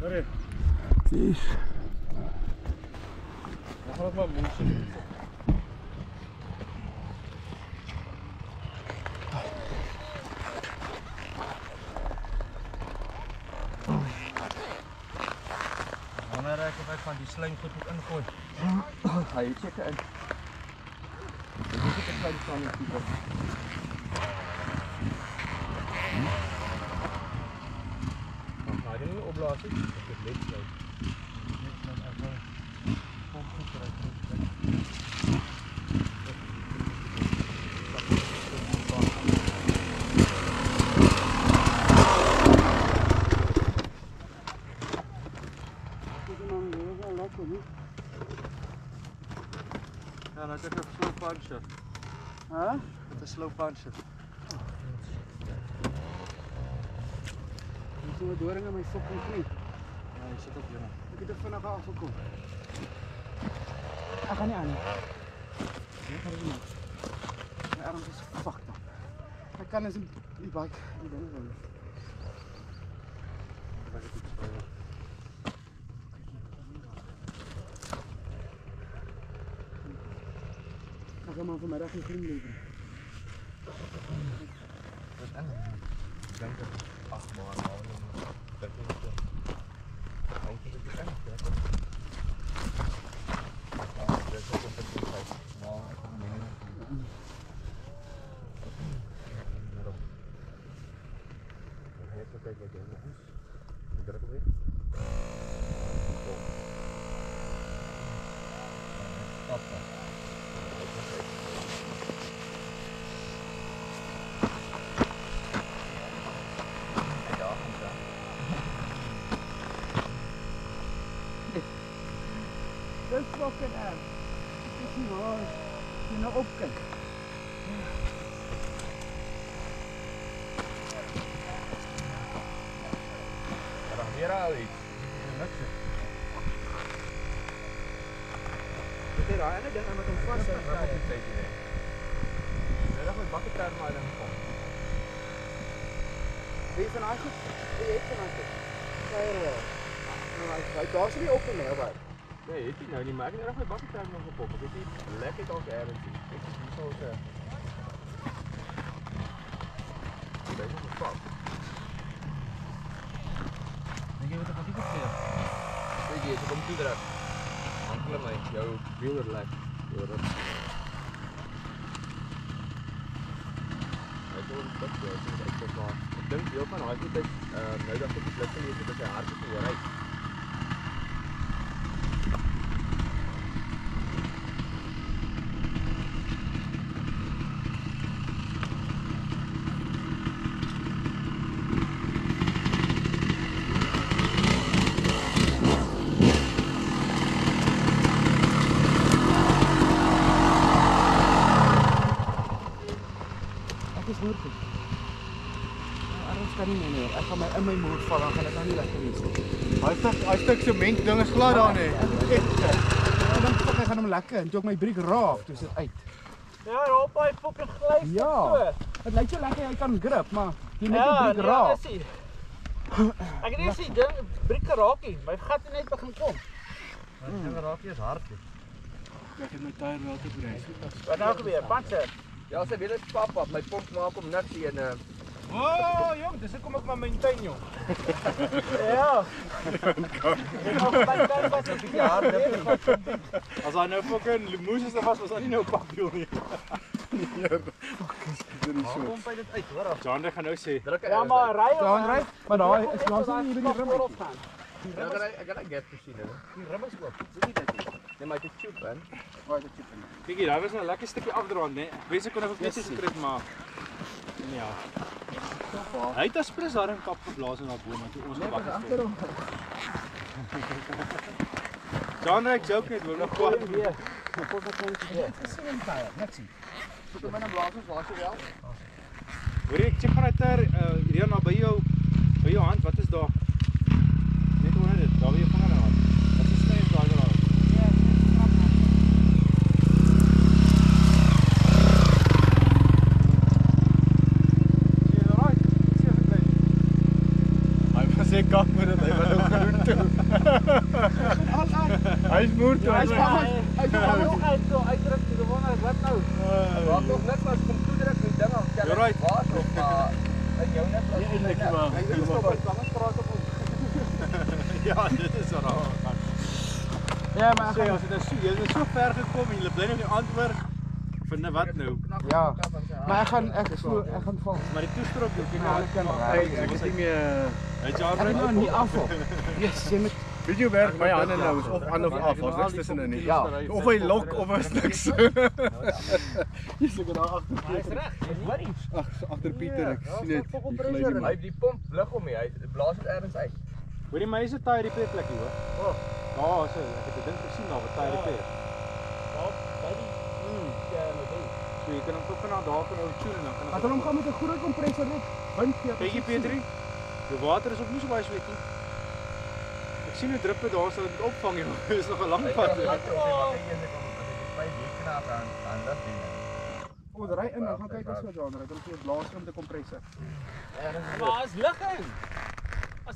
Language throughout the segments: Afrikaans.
Sorry. Yes. Dan gaan ek maar moeite doen. Wanneer ek van die slijm goed moet ingooi. Ga jy seker in. Dit is ek slijm staan in die ga jy nie opblaas nie, ek het net slijm. Net slijm, ek wil kom goed eruit. Ja, nou het ek 'n slow puncher. Huh? Met 'n slow puncher. Dis so 'n doring in my fucking knie. Ja, jy sit op hier. Ek het dit vinnig afgekom. Ek gaan nie aan nie. Ek gaan nie. My arm is fucked up. Ek kan eens die bike die dinge doen. Wat ek iets speel. Ek gaan maar vanmiddag die vriend lewer. Wat is eng? Ek dink dat ag man, dit is so. Eintlik is dit eng, ja. Dit is ook 'n bietjie tyd. Maar ek kan nie. Ek het kyk wat jy moet. Ek druk weer. Stop. Dis fucking erg. Dit is nie waar. Jy nou opkyk. Dan weer al iets. Niks. Dit is daai ene ding met hom vas en op die tyd hier. Nou dan met bakketerm maar dan kom. Wie van daai goed? Wie het van daai goed? Kyk. Nou, hy daar's nie op nie, maar. Nee, het jy nou nie, maar ek het reg met bakketerm nog gepop. Ek weet nie lekker dalk ergens sien. Ek is hier so se. Dit is nog fout. Dink jy wat ek gaan doen vir jou? Weet jy, ek kom toe druk. Hankel my jou wieler lek. Ja, dat. Ek wil dit sê, ek sê maar. Ek dink deel van daai goed is nou dat ek die blik gelees het dat sy hart is nie reg. Ek gaan my in my moed val, dan gaan dit nou nie lekker wees nie. Hy stuk sement ding is glad daar nie. Ek dink ek gaan hom lekker en toe ek my briek raaf, toe is dit uit. Ja, op hy fucking glyf. Ja. Dit lyk so lekker jy kan grip, maar jy net jou briek raaf. Ek het nie sien ding briek geraak nie. My gat het net begin kom. Die ding raak nie is hard nie. Ek het my tyre wel te breek. Wat nou gebeur? Panser. Ja, sy wil eens pap, my pomp maak om niks hier en Oh, jong, dis hoekom ek maar maintain, jong. Ja. Ek nog baie tyd was ek bietjie hard. as hy nou fucking limousine is, was hy nie nou papwiel nie. Kom by dit uit, hoor. John gaan nou sê, Ja, maar ry. Ja, ry. Maar daai is langs nie hier by die rim. ek gaan 'n gap gesien hè. Die rim is oop. Weet jy dit nie? Nee, maar dit tube in. Waar is die chip in? Kyk, daar was 'n lekker stukkie afdraand, né? Ek wens ek kon nog net iets gekry maar ja. Hy het as plus daar in kap geblaas in daai boom toe ons gewag het. Agter hom. John, ek joke net, wil nog kwaad. Ek het gesien in tyre, net sien. Sit hom in 'n blaas was jy wel? Hoor jy, ek check van uit hier na by jou hand, wat is daar? Net onder dit, daar waar jy vinger aan. Wat is sny daar daar? Ja, Hy was sê kak met dit, hy wil ook roet toe. Hy is moer toe. Hy Hy is is bang. Hy is bang. Hy so uitdruk toe wonder wat nou. Wat nog net was kom toedruk die ding af. You're right. Water op in jou net was. Eintlik maar. Hy is nog wat langs praat op ons. Ja, dit is raar. Ja, maar Sê as jy het so ver gekom en jy bly nog in Antwerp. Vind wat nou? ja. Maar ek gaan val. Maar die toestrook jy Ja, ek kan Ek is nie meer. Hy Ek kan nou nie afval. Yes, jy moet Weet jy hoe werk my hande nou is of aan of af, ons niks tussenin nie. Ja. Of hy lok of is niks. Jy's ek daar agter. Hy's reg. Dis worries. Agter Pieter, ek sien dit. Hy die pomp lig om hy blaas dit ergens uit. Hoorie my is 'n tire repair plekkie hoor. Oh. Ja, so ek het 'n ding gesien daar wat tire repair. Daar by die So jy kan hom tot na daar kan ou tune en dan kan As hulle hom gaan met 'n groot kompressor net wind gee. Kykie Petrie. Die water is ook nie so baie sweetie. Ek sien hoe druppe daar sal dit opvang jy. Dis nog 'n lang pad. Wat jy sê by die knaap aan dat ding. Ons ry in en gaan kyk as wat daar. Ek wil blaas om te kompressor. Maar is lig in.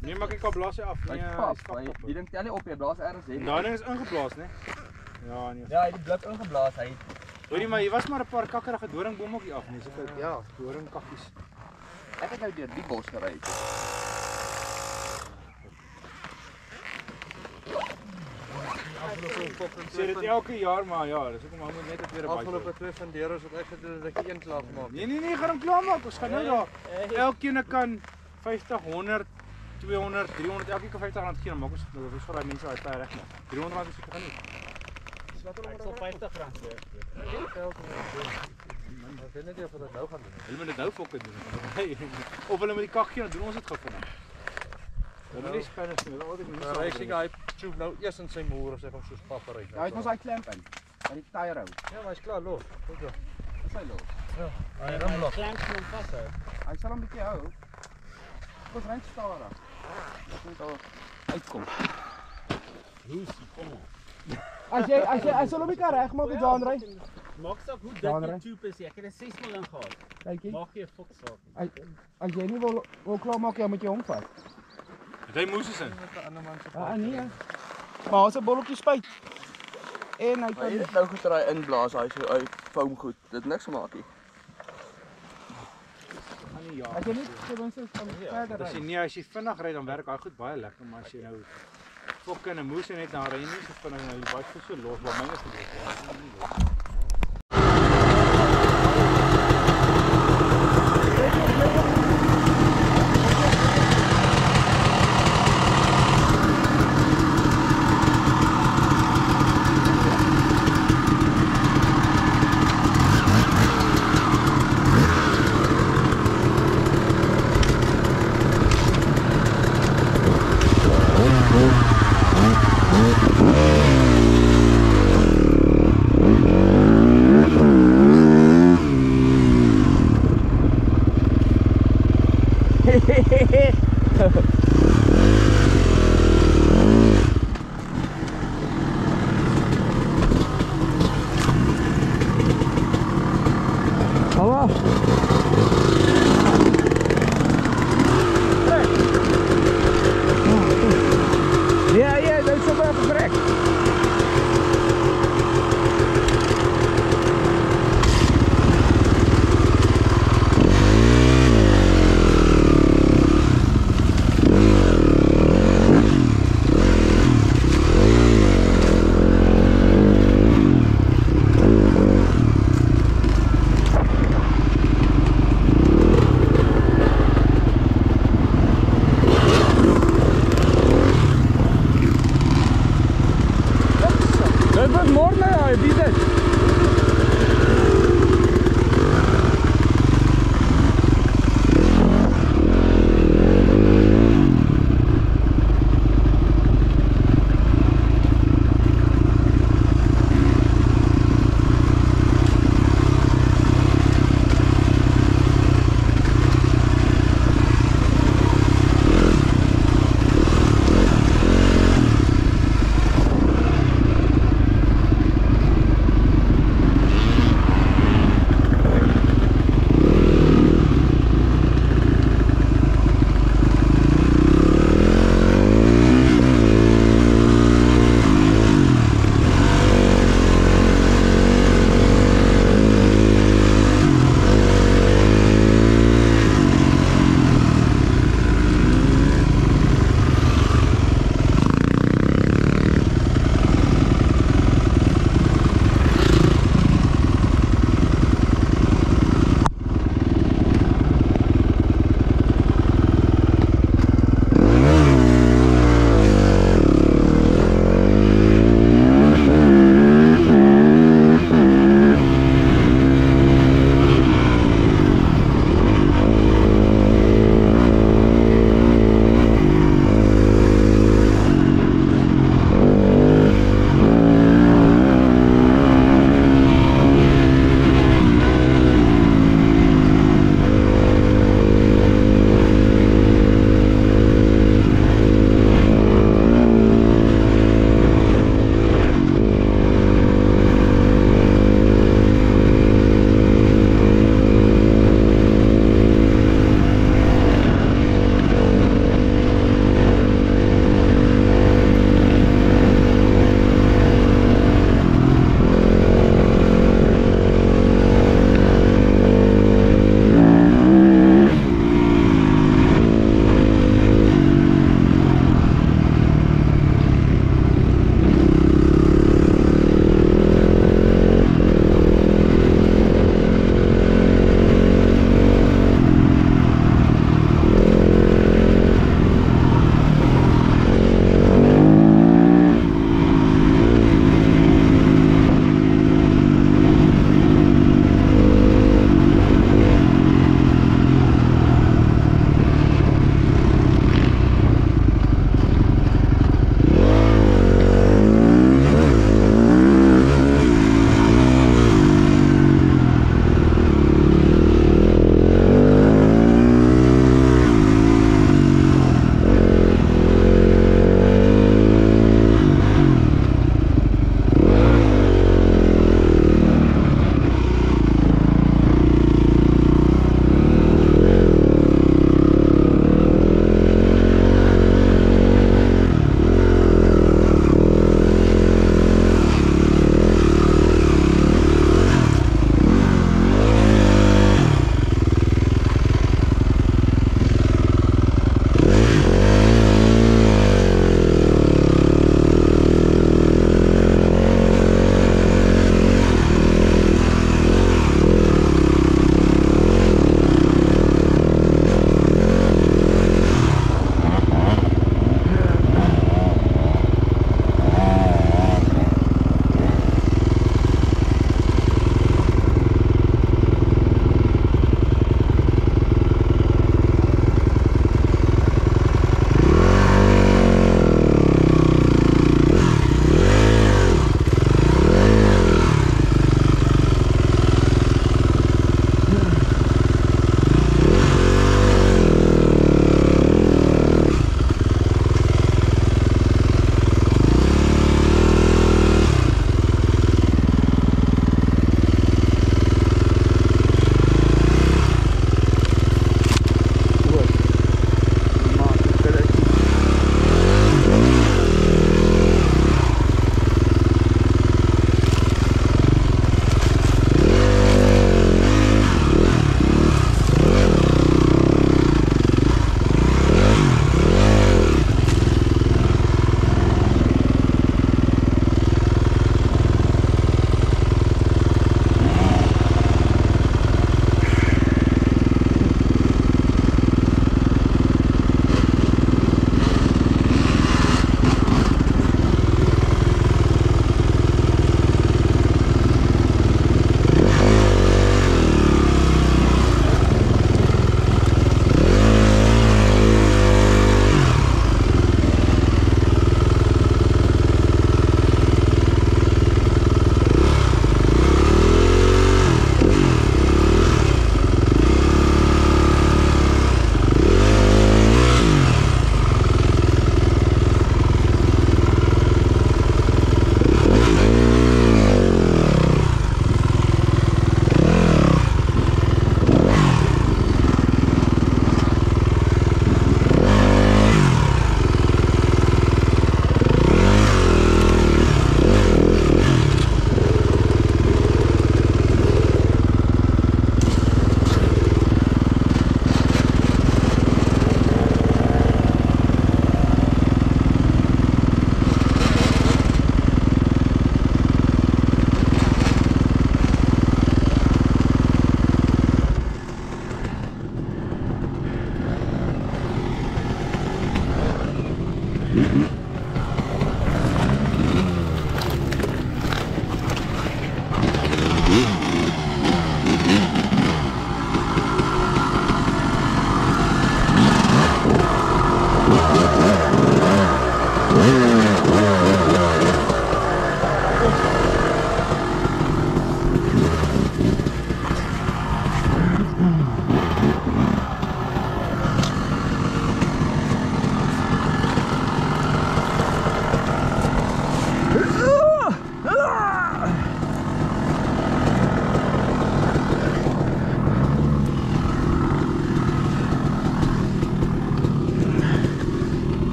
Nee, maar kyk al blaas hy af. Nee, Hy hy's pap. kap. Die ding tel nie op jy blaas ergens hê. Daai ding is ingeblaas, né? Ja, nee. Ja, hy het die blik ingeblaas. Hy Hoorie maar hier was maar 'n paar kakkerige doringbome ook hier af, nee, sulke Ja. doringkakkies. ek het nou deur die bos gery. Sê dit elke jaar maar ja, dis hoekom hom net weer 'n baie. Afgelope 2 van deure wat ek gedoen het, ek een klaar gemaak. Nee, gaan hom klaarmaak. Ons gaan nou daar. Elkeen kan 50, 100, 200, 300, elkeen kan R50 gee, dan maak ons nou vir daai mense daai tyd reg maak. R300 is seker genoeg. Ek sal R50 gee. Ek weet net nie of dit nou gaan doen. Hulle moet dit nou fokke doen. Of hulle met die kak gee, dan doen ons dit gou vinnig. Dan is Spanish nie, wat ek nie Maar hy sê hy tube nou eers in sy moer of sy gaan soos pappery. Ja, hy het ons daai klemp in. By die tyre hou. Ja, maar hy's klaar los. Goed so. Dis hy los. Hy ram los. Klank hom vashou. Hy sal hom 'n bietjie hou. Ons ry stadig. Dit moet al uitkom. As jy hom nie kan regmaak met Jan ry. Maak saak hoe Genre. dit die tube is. Ek het 'n 6 mil ingehaal. Kykie. Maak jy 'n fok saak. As jy nie wil klaar maak, jy moet jy hom vat. Hy moes is in. Ja, nee. Maar ons 'n bolletjie spuit. En hy Hy kan het nou getry inblaas, hy foam goed. Dit niks gemaak nie. Gaan nie ja. as jy net gewens is van verder As jy ry. nee, as jy vinnig ry dan werk hy goed baie lekker, maar as jy nou fokke en 'n moes net dan ry jy nie so vinnig nou die baie so los, waar myne gebeur. Hallo. Ja, dat is wel vertrek.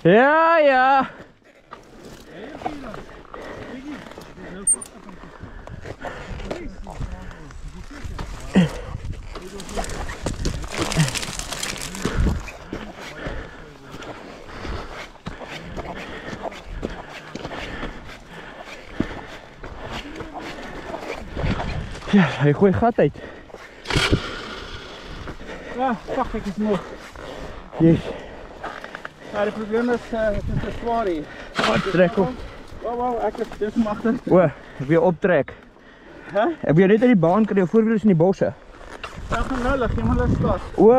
Ja, ja. Ja, hy gooi gat uit. Ja, wacht, ek is moe. Yes. Ja, die probleem is, het is te zwaar hier. Trek op. Wow, ek is dus om achter. O, ek wil jou optrek. Hè? Ek wil jou net uit die baan kry, jou voorwiel is in die bosse. Ja, gaan nou lig, jy moet lig stas. O.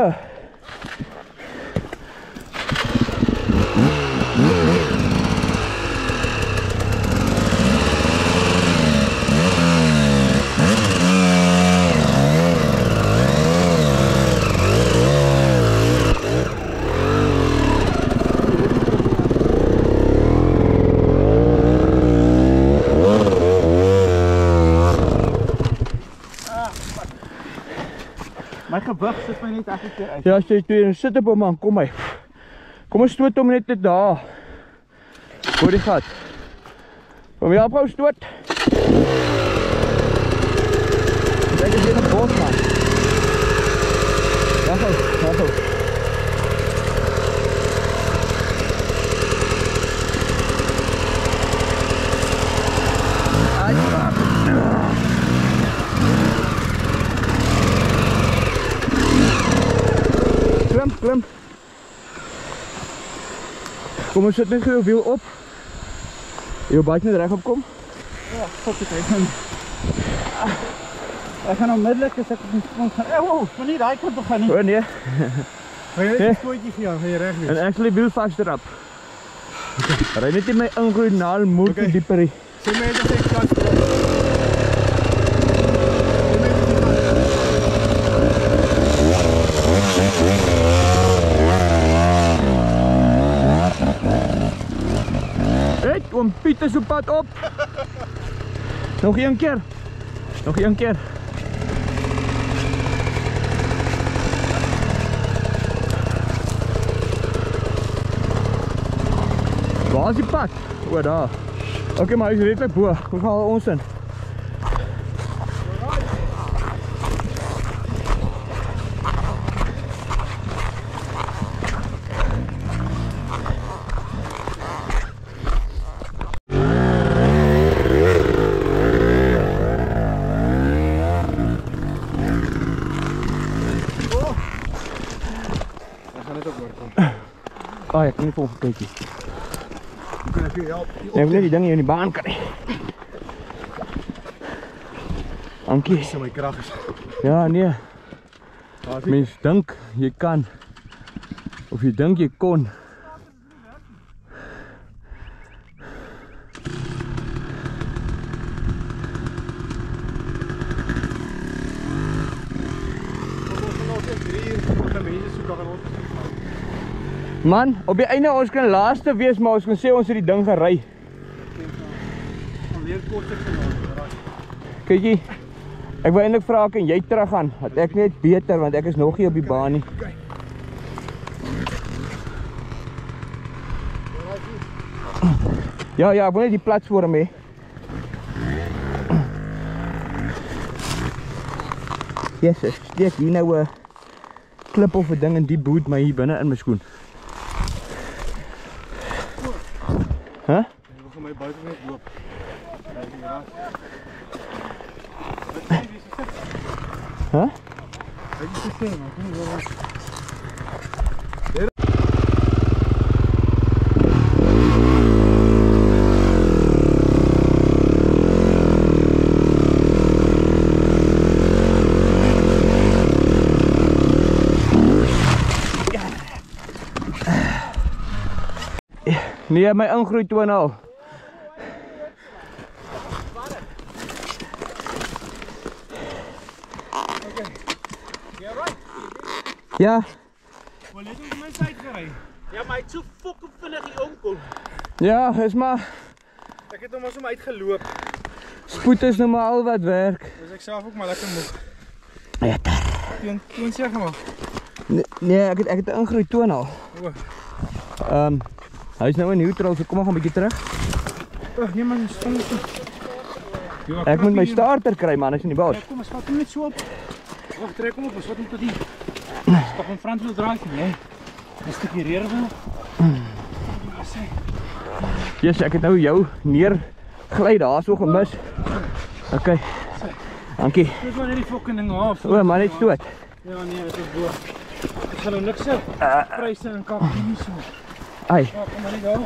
My gewig sit my net elke keer uit. Ja, as jy toe sit op hom man, kom my. Kom ons stoot hom net daar. Hoor die gat. Kom jy ophou stoot. Kyk as jy nog bos man. Wag. Klim. Kom ons sit net jou wiel op. Jou bike net reg op kom. Ja, fuck het, ek gaan onmiddellik as ek op die sprong gaan. Wow, maar nie daai kant op gaan nie. O nee. Ga jy net 'n stootjie vir jou, gaan jy reg wees. En actually wiel vaster op. Ry net in my ingooi naal moet Okay. dieper. Sê my net as ek klas kom. Hey, oom Piet is op pad op. Nog een keer. Waar is die pad? O, daar. Okay, maar hy is redelijk bo. Kom gaan ons in. Ah, ek kan nie volgens kykie. Hoe kan ek jou help? Ek wil net die ding hier in die baan kry. Dankie. Dis my krag is. Ja, nee. Waar is die? Mens dink jy kan. Of jy dink jy kon. Man, op die einde ons kan laaste wees, maar ons kan sê ons het die ding gery. Dan weer kort ek genoem. Kykie, ek wil eintlik vra kan jy terug gaan, want ek net beter want ek is nog nie op die baan nie. Ja, ek wil net die platform hê. Jezus, steek hier nou 'n klip of 'n ding in die boot maar hier binne in my skoen. Hæ? Ek wil vir my buite net loop. Hæ? Ek is gesê, maar kom hier. Nee, my ingroei toon al. Ja. Wel het ons my syd gery. Ja, maar hy het so fucking vinnig hier omkom. Ja, is maar Ek het hom maar so uitgeloop. spoed is nou maar al wat werk. Dus ek self ook maar lekker moeg. Ja. Toon sê gemaak. Nee, ek het 'n ingroei toon al. O. Hy is nou in neutral, so kom maar 'n bietjie terug. Ag, nee man, stom. Ek moet my starter kry man, hy's in die bos. Ja, kom, ons vat hom net so op. Wag, trek hom op, ons vat hom tot hier. Stap hom frontwiel draai, nee. 'n stukkie reerwiel. Yes, ek het nou jou neergly daar so gemis. Okay. Dankie. Dis maar net die fucking ding af. O, man, net stoot. Ja, nee, dit is bo. Ek gaan nou niks sê. Pryse en kak nie so. Ai. Ja, kom maar net daar.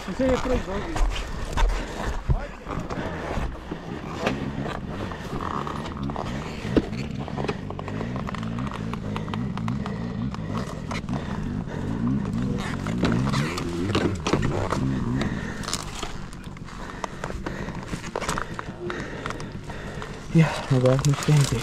Ek sê jy prys wel. Ja, maar waar moet ik denken?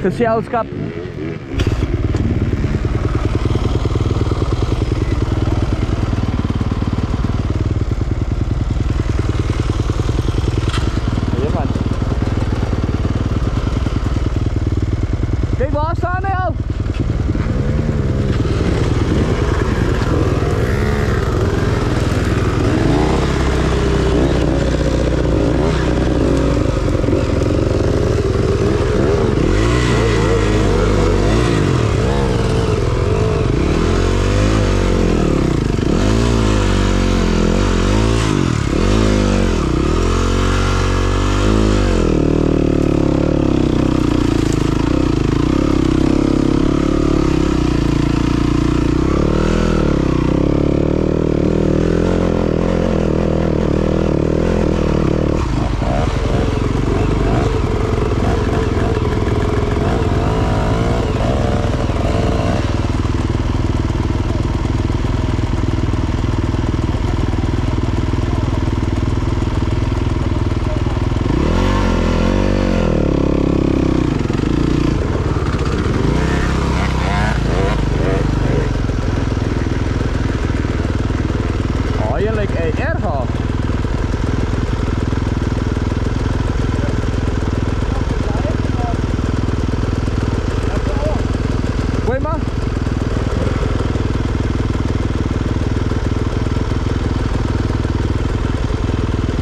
Geselskap. Kijk, waar staan we al?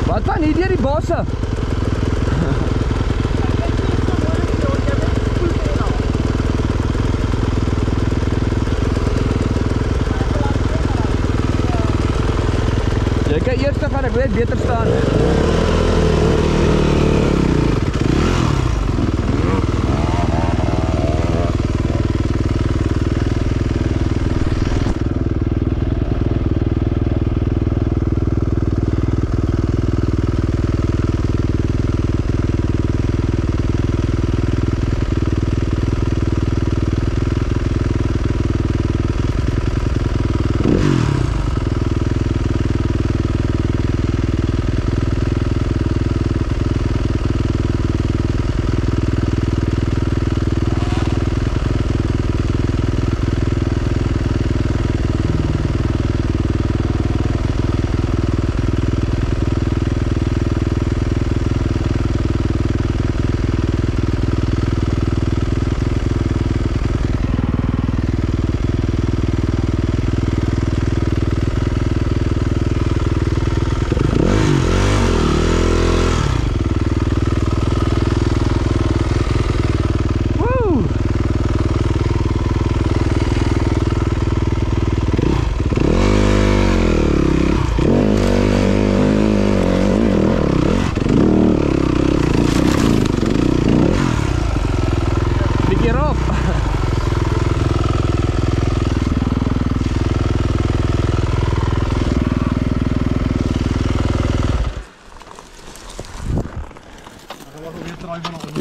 Wat van hier deur die bosse? Nee, eerste gaan ek net beter staan.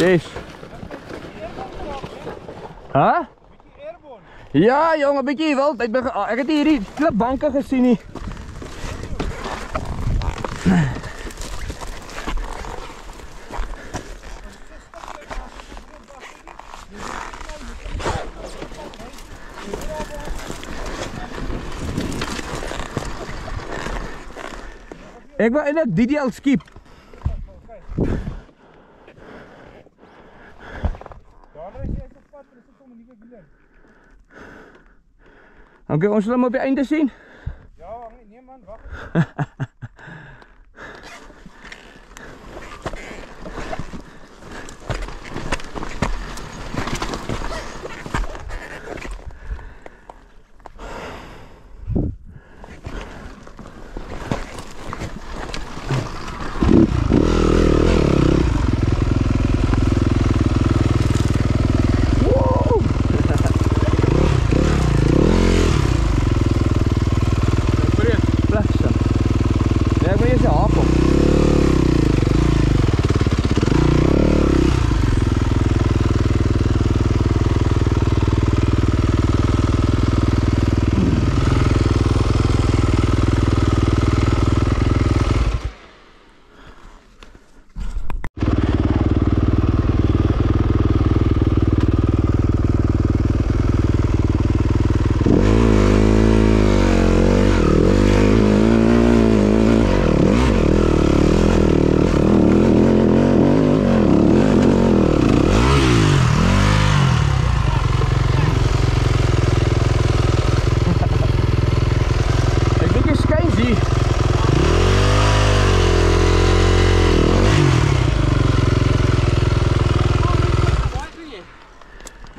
Yes. Huh? Ja, jongen, bietjie wild. Ek het hierdie klipbanke gesien nie. Ek wil eintlik DDL skip. Oké, ons sal hom op die einde sien. Ja, nee man, wag.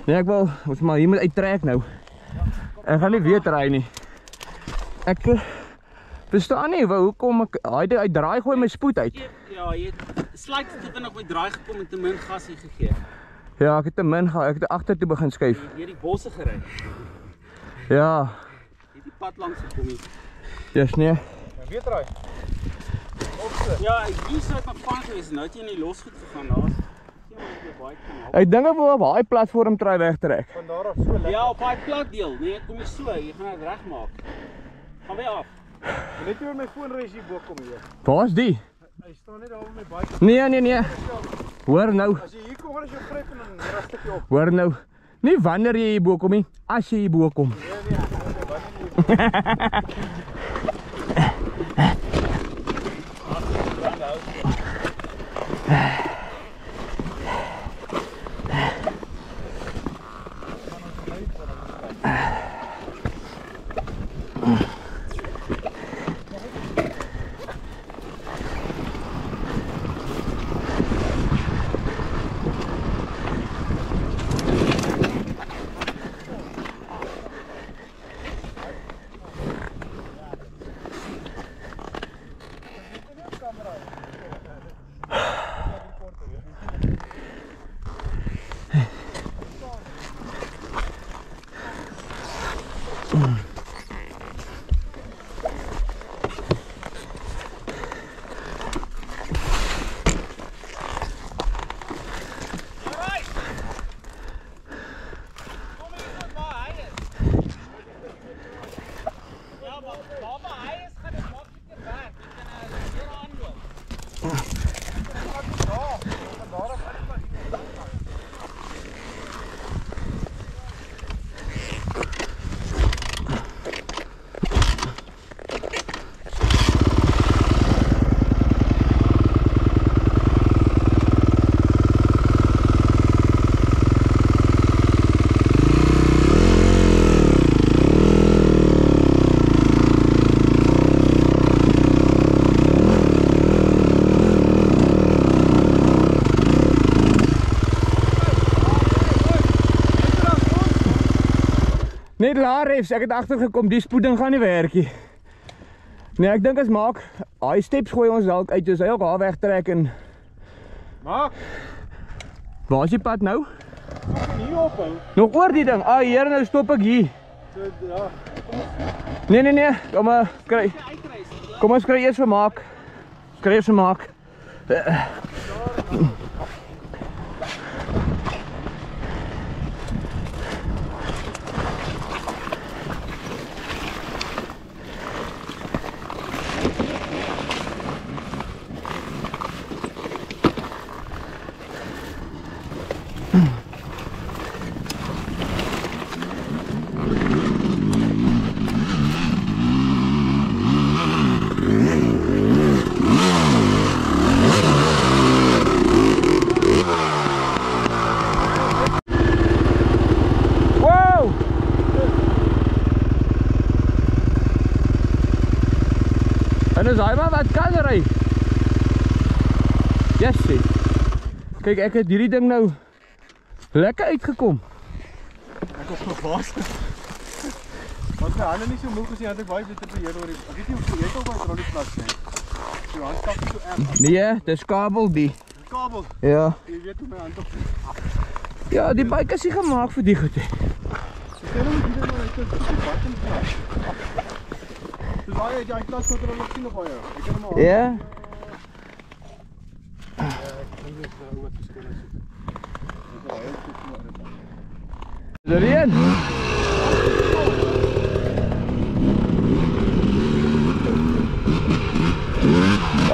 Nee, ek wil, ons maar hier moet uittrek nou. Ek gaan nie weer ry nie. Ek verstaan nie, hoekom ek, hy draai gooi my spoed uit. Ja, jy het slyk tot nog met draai gekom en te min gas hier gegee. Ja, ek het te min ek het agter toe begin skuif. Jy het die bosse gery. Ja. Jy het die pad langs gekom hier. Yes, nee. En weer draai. Ja, hier sou ek nog van gewees, nou het jy in die losgoed gegaan daar. Ek dink ek wil op daai platform try wegtrek. Van daar af so lekker. Ja, op daai platdeel. Nee, kom jy so, jy gaan dit regmaak. Gaan weer af. Net nie met my foon reis hier bo kom hier. Waar's die? Hy staan net daar op my bike. Nee. Hoor nou. As jy hier kom, gaan jy gryp en dan rustig jy op. Hoor nou. Nie wanneer jy hier bo kom nie, as jy hier bo kom. Nee, wanneer Net laar refs, ek het agtergekom, die spoeding gaan nie werk nie. Nee, ek dink as maak, hy steps gooi ons dalk uit, dus hy ook haar wegtrek en... Maak! Waar is die pad nou? Hier ophou. Nog oor die ding, hier nou stop ek hier. Ja. Nee, kom maar, kry. Kom ons kry eers vir maak. Kry eers vir maak. En is hy maar wat kan ry. Jessie. Kyk, ek het hierdie ding nou lekker uitgekom. Ek was verbaas. Was my hande nie so moeg as jy, had ek baie beter beheer oor die... Ek weet nie of jy het al by die plaas nie. Jou hand stap nie so erg. Nee, dis kabel die. Kabel? Ja. Jy weet hoe my hand op... Ja, die bike is nie gemaak vir die goed. Stel hom hier maar uit, dit is die button plaas. Dus waar jy die plaas wat er al nog sien op jou? Ek kan hom al... Ja? Ek kan nie hoe wat verskil is. Dit is heel goed maar dit. Is er een?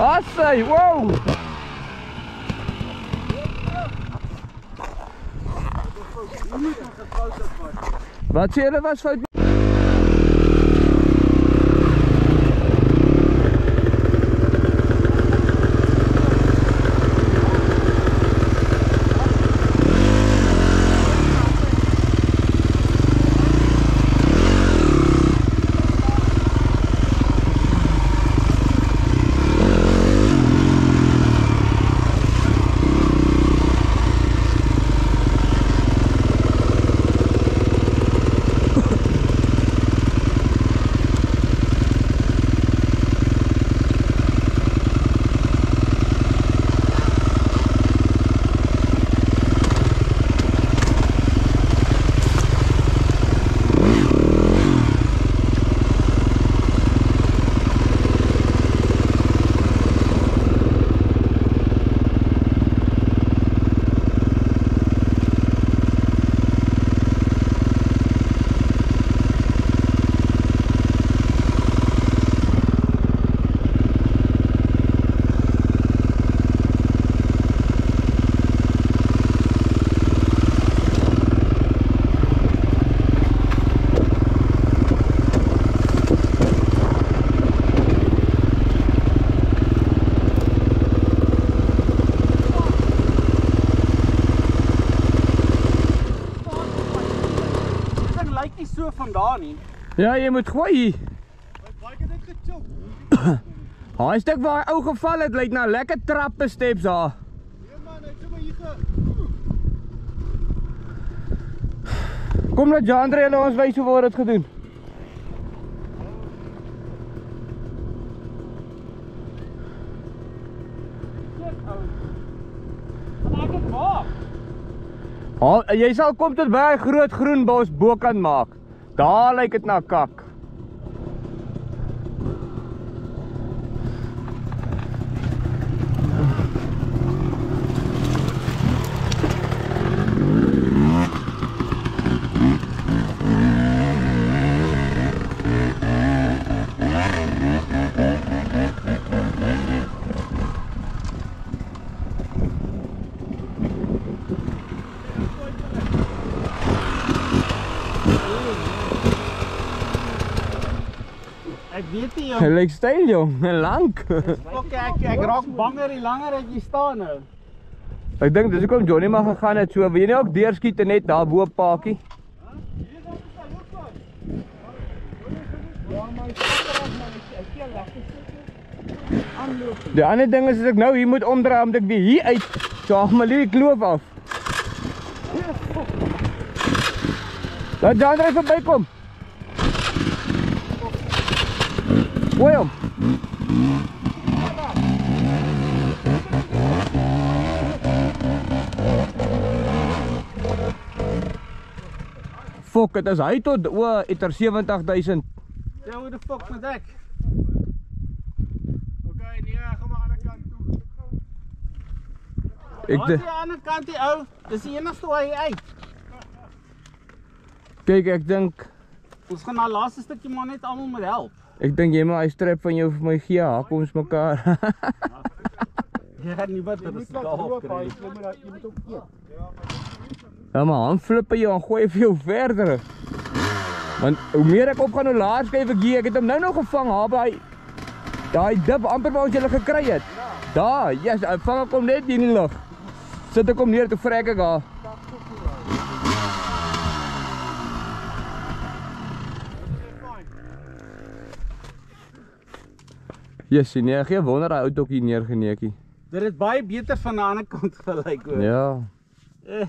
Assai, wow! Wat sê julle was fout? Vandaan nie. Ja, jy moet gooi hier. Waar ek dit gechop? Daai stuk waar hy ou geval het, lyk na lekker trappe steps daar. Nee man, ek sê maar hier Kom dat Jandre hulle ons wys hoe word dit gedoen. Maak dit waar. Jy sal kom tot by 'n groot groen bos bokant maak. Daar lyk dit na kak. Ek weet nie Hy lyk styl jong, lank. ek raak banger die langer as jy staan nou. Ek dink dis hoekom Johnny maar gegaan het so. Wil jy nie ook deurskiet net daar bo op paakie? Ja, maar ek sien lekker aanloop. Die ander ding is as ek nou hier moet omdraai omdat ek weer hier uit so haal maar die kloof af. Laat Jan even verbykom. Gooi hom. Fok, het is hy tot etter 70.000. Ja, hoe de fuck met ek? Okay, nee, gaan maar aan die kant toe. Ek Wat is die ander kant die ou? Dis die enigste waar jy uit. Kyk, ek dink Ons gaan na laaste stukkie maar net almal moet help. Ek dink jy maar hy strap van jou vir my gee, hak ons mekaar. Jy gaan nie wat dit is daarop kry. Jy moet ook eet. Ja maar han flippe jou en gooi vir jou verder. Want hoe meer ek op gaan, hoe laer skuif ek hier. Ek het hom nou nog gevang, haai. Daai dip amper waar ons julle gekry het. Daar, yes, ek vang ek hom net hier in die lug. Sit ek hom neer, toe vrek ek haar. Yes, nee, geen wonder hy oud ook hier neergeneekie. Dit het baie beter van die ander kant gelyk hoor. Ja. Ja.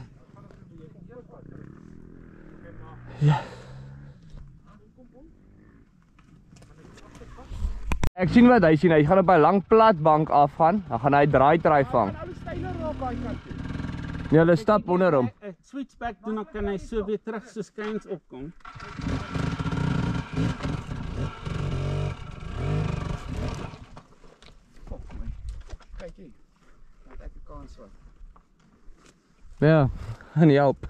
Ek sien wat hy sien, hy gaan op 'n lang platbank afgaan, dan gaan hy draai vang. Alle styler op daai kant toe. Nee, hulle stap onder hom. Switchback doen dan kan hy so weer terug so skuins opkom. Kyk hier. Dat ek 'n kans wat. Ja, gaan nie help.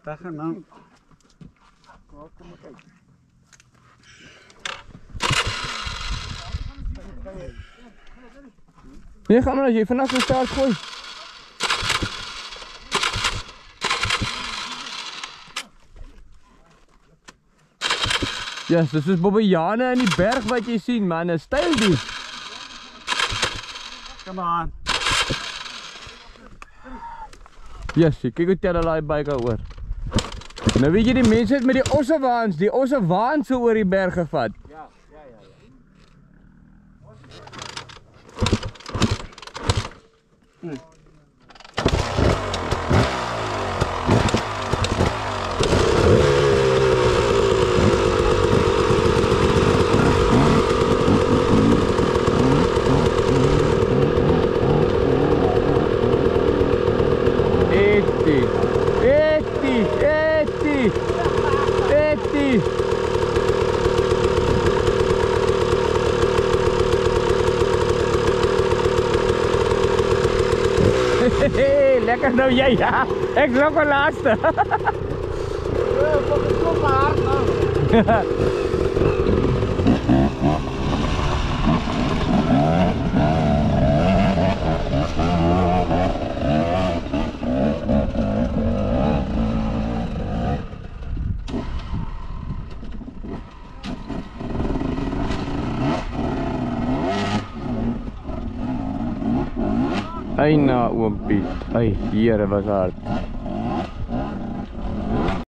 Daar gaan nou. Kom maar kyk. Nee, gaan maar as jy vanaf so sterk gooi. Yes, dis is bobbejane in die berg wat jy sien man, 'n styl die. Come on. Yes, kyk hoe tel hulle daai byke oor. Nou weet jy die mense het met die ossewaans so oor die berg gevat. Ja. Eti. Lekker nou jy, ja. Ek is ook al laaste. Kom maar nou. Ai na oom Piet. Ai, Here was hard.